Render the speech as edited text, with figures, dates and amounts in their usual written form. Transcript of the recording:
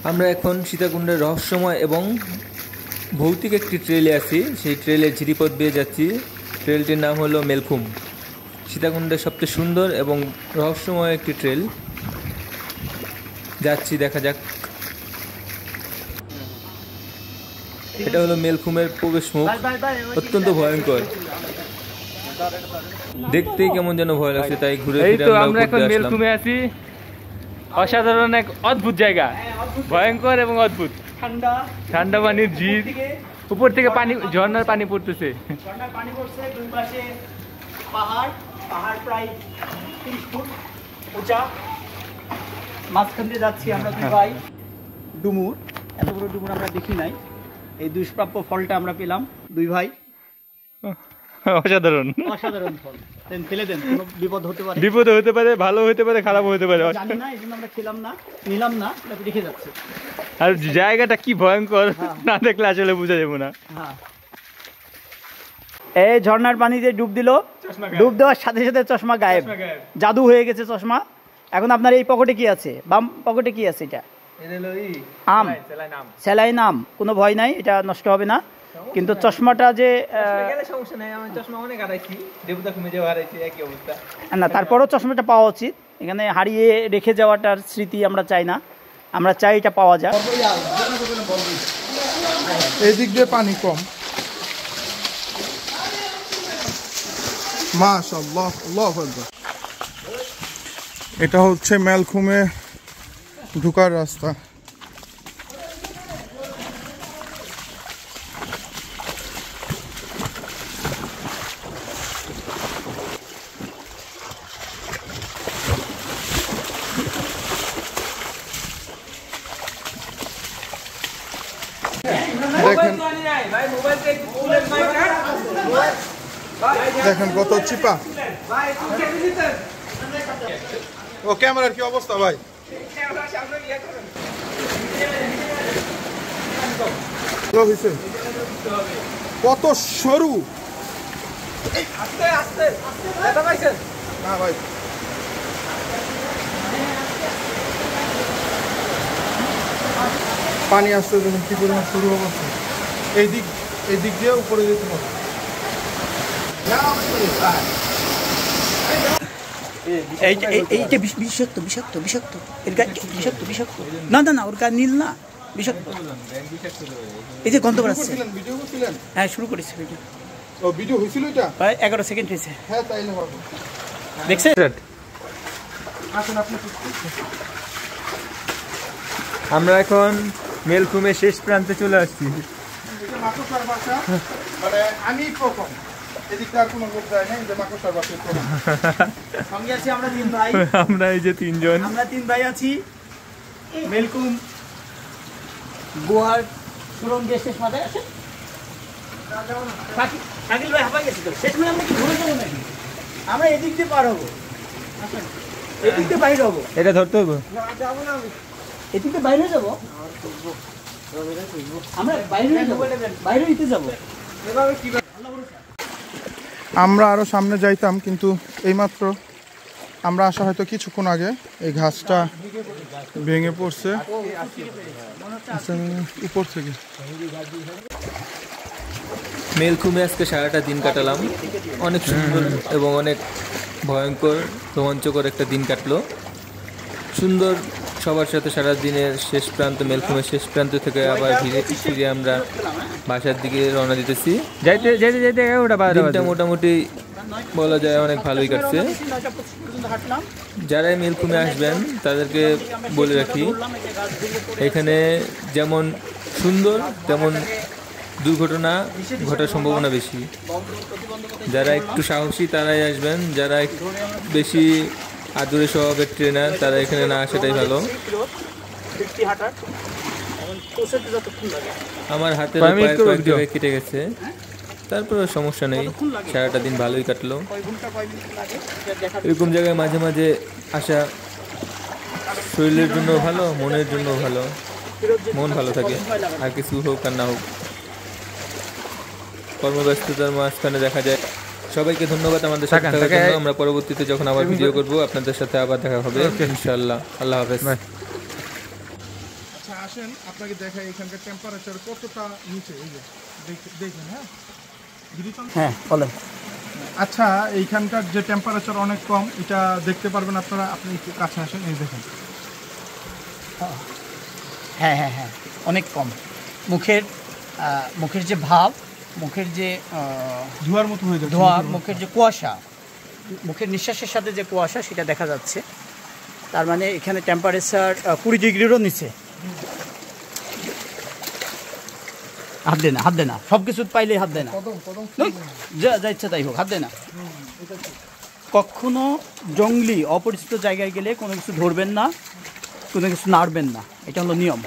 আমরা এখন সীতাকুণ্ডের রহস্যময় এবং ভৌতিক একটি ট্রেলে আছি। সেই ট্রেলের ঝিরিপথ বেয়ে যাচ্ছি। ট্রেলটির নাম হলো মেলখুম। সীতাকুণ্ডের সবচেয়ে সুন্দর এবং রহস্যময় একটি ট্রেল। যাচ্ছি, দেখা যাক। এটা হলো মেলখুমের প্রবেশ মুখ, অত্যন্ত ভয়ঙ্কর। দেখতেই কেমন যেন ভয় লাগছে, তাই ঘুরে ফিরে আমরা এখন মেলখুমে আছি। অসাধারণ এক অদ্ভুত জায়গা, ভয়ঙ্কর এবং অদ্ভুত। ঠান্ডা ঠান্ডা পানির ঝিল, উপর থেকে পানি, ঝর্ণার পানি পড়তেছে। ঝর্ণার পানি পড়ছে, দুই পাশে পাহাড়, পাহাড় প্রায় 30 ফুট উঁচা। মাঝখান দিয়ে যাচ্ছি আমরা দুই ভাই। ডুমুর, এত বড় ডুমুর আমরা দেখি নাই। এই দুষ্প্রাপ্য ফলটা আমরা পেলাম দুই ভাই। অসাধারণ অসাধারণ ফল। ফেলে দেন, কোনো বিপদ হতে পারে। বিপদ হতে পারে, ভালো হতে পারে, খারাপ হতে পারে, জানি না, এই জন্য আমরা খেলাম না, নিলাম না, রেখে যাচ্ছে। আর জায়গাটা কি ভয়ঙ্কর, না দেখলে আসলে বোঝা যাবে না। এই ঝর্ণার পানিতে ডুব দিল, ডুব দেওয়ার সাথে সাথে চশমা গায়েব, জাদু হয়ে গেছে চশমা। এখন আপনার এই পকেটে কি আছে? বাম পকেটে কি আছে? এটা আম, স্যালাইন আম। কোনো ভয় নাই, এটা নষ্ট হবে না। কিন্তু চশমাটা যে না, তারপরও চশমাটা পাওয়া উচিত। এখানে হারিয়ে রেখে যাওয়াটার স্মৃতি আমরা চাই না, আমরা চাই এটা পাওয়া যায়। এই দিক দিয়ে পানি কম। মাশাআল্লাহ, আল্লাহু আকবার। এটা হচ্ছে মেলখুমে ঢোকার রাস্তা। দেখেন কত চিপা। ও ক্যামেরার কি অবস্থা ভাই? কত সরু। না ভাই, পানি আসতে দেখুন কি পরিমাণ সরু অবস্থা। এই দিক দিয়ে উপরে যেতে হবে। এইটা বিষাক্ত, বিষাক্ত, বিষাক্ত। এর গায়ে বিষাক্ত, বিষাক্ত। না না না, ওর গায়ে নীল না, বিষাক্ত। এই যে গন্ধ বেরোচ্ছে। হ্যাঁ, শুরু করেছি ভিডিও। ও ভিডিও হয়েছিল এটা? প্রায় 11 সেকেন্ড হয়েছে। হ্যাঁ, তাইলে হবে। দেখছেন? আমরা এখন মেলখুমের শেষ প্রান্তে চলে আসছি। আমি প্রথম, এদিকটা আর কোনো লোক যায় না। যে মাকড়সার বাসা সঙ্গে আছি আমরা 3 ভাই। আমরা এই যে 3 জন, আমরা 3 ভাই আছি মেলখুম গুহার সুরঙ্গের শেষ মাথায়। আছে শাকিল ভাই হাঁপাই গেছে তো। শেষ মানে আমরা কি ঘুরে যাবো নাকি? আমরা এদিক দিয়ে পার হবো, এদিক দিয়ে বাইরে হবো। এটা ধরতে হবে, যাবো না, আমি এদিক দিয়ে বাইরে যাবো। আমরা বাইরে যাবো, বাইরে দিতে যাবো। আমরা আরো সামনে যাইতাম, কিন্তু এইমাত্র আমরা আসা হয়তো কিছুক্ষণ আগে এই ঘাসটা ভেঙে পড়ছে উপর থেকে। মেলখুমে আজকে সারাটা দিন কাটালাম। অনেক সুন্দর এবং অনেক ভয়ঙ্কর, রোমাঞ্চকর একটা দিন কাটলো। সুন্দর সবার সাথে সারা দিনের শেষ প্রান্ত, মেলখুমের শেষ প্রান্ত থেকে আবার ফিরে আমরা বাসার দিকে রওনা দিতেছি। যাইতে যেতে যেতে দিনটা মোটামুটি বলা যায় অনেক ভালোই কাটছে। যারাই মেলখুমে আসবেন তাদেরকে বলে রাখি, এখানে যেমন সুন্দর তেমন দুর্ঘটনা ঘটার সম্ভাবনা বেশি। যারা একটু সাহসী তারাই আসবেন, যারা বেশি আদুরে স্বভাবের ট্রেনার তারা এখানে না আসাটাই ভালো। আমার হাতের পায়ে কেটে গেছে, তারপরে সমস্যা নেই, সারাটা দিন ভালোই কাটলো। এরকম জায়গায় মাঝে মাঝে আসা শরীরের জন্য ভালো, মনের জন্য ভালো। মন ভালো থাকে, আর কিছু হোক আর না হোক। কর্মব্যস্ততার মাঝখানে দেখা যায়। সবাইকে ধন্যবাদ আমাদের সাথে থাকার জন্য। আমরা পরবর্তীতে যখন আবার ভিডিও করব আপনাদের সাথে আবার দেখা হবে ইনশাআল্লাহ। আল্লাহ হাফেজ। আসেন আপনাকে দেখাই এখানকার টেম্পারেচার কতটা নিচে। এই যে দেখেন, হ্যাঁ হ্যাঁ বলেন। আচ্ছা, এইখানকার যে টেম্পারেচার অনেক কম, এটা দেখতে পারবেন আপনারা। আপনি একটু কাছে আসেন, এই দেখেন। হ্যাঁ হ্যাঁ হ্যাঁ, অনেক কম। মুখের যে ভাব, মুখের যে ধোঁয়ার মতো হয়ে যাচ্ছে, ধোঁয়া, মুখের যে কুয়াশা, মুখের নিঃশ্বাসের সাথে যে কুয়াশা, সেটা দেখা যাচ্ছে। তার মানে এখানে টেম্পারেচার 20 ডিগ্রিরও নিচে। হাত দে না, হাত দে না, সব কিছু পাইলেই হাত দে না, যা ইচ্ছা তাই হোক, হাত দে না। কখনো জঙ্গলি অপরিচিত জায়গায় গেলে কোনো কিছু ধরবেন না, কোনো কিছু নাড়বেন না, এটা হলো নিয়ম।